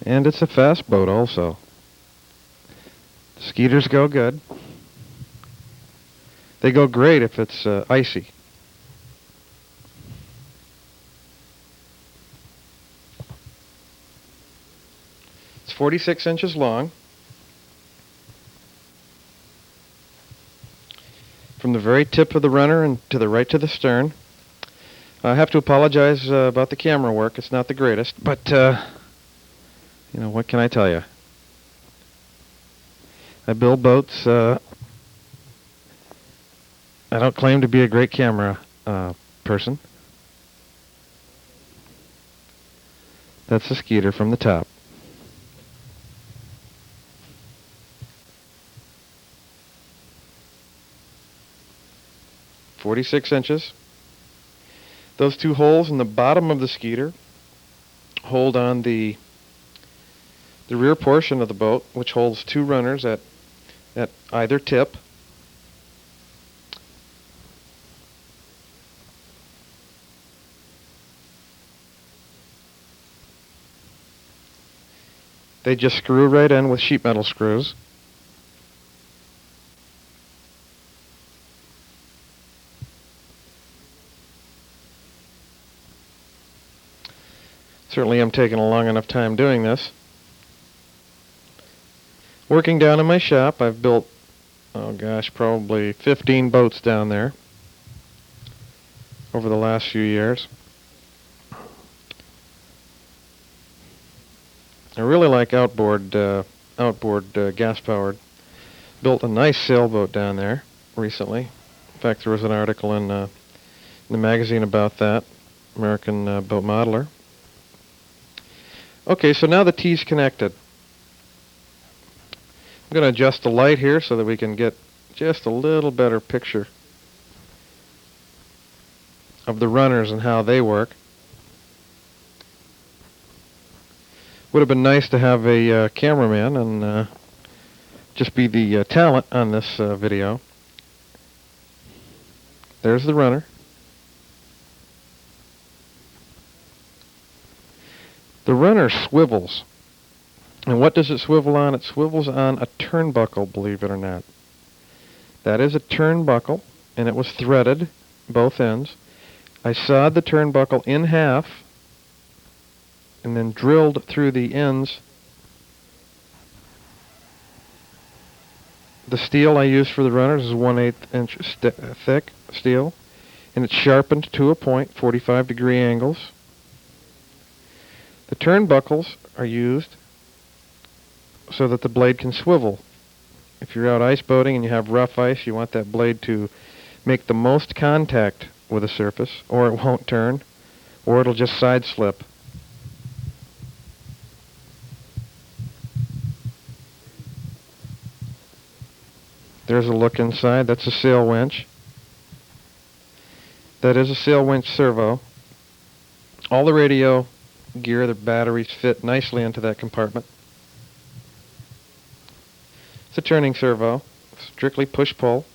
And it's a fast boat also. Skeeters go good. They go great if it's icy. It's 46 inches long. From the very tip of the runner and to the right to the stern. I have to apologize about the camera work. It's not the greatest, but you know, what can I tell you? I build boats. I don't claim to be a great camera person. That's the Skeeter from the top. .46 inches. Those two holes in the bottom of the Skeeter hold on the rear portion of the boat, which holds two runners at either tip. They just screw right in with sheet metal screws. Certainly I'm taking a long enough time doing this. Working down in my shop, I've built, oh gosh, probably 15 boats down there over the last few years. I really like outboard gas-powered. Built a nice sailboat down there recently. In fact, there was an article in the magazine about that, American Boat Modeler. Okay, so now the T's connected. I'm going to adjust the light here so that we can get just a little better picture of the runners and how they work. Would have been nice to have a cameraman and just be the talent on this video. There's the runner. The runner swivels. And what does it swivel on? It swivels on a turnbuckle, believe it or not. That is a turnbuckle, and it was threaded, both ends. I sawed the turnbuckle in half and then drilled through the ends. The steel I used for the runners is 1/8 inch thick steel, and it's sharpened to a point, 45-degree angles. The turnbuckles are used so that the blade can swivel. If you're out ice boating and you have rough ice, you want that blade to make the most contact with the surface, or it won't turn, or it'll just side slip. There's a look inside. That's a sail winch. That is a sail winch servo. All the radio gear, the batteries fit nicely into that compartment. It's a turning servo, strictly push-pull.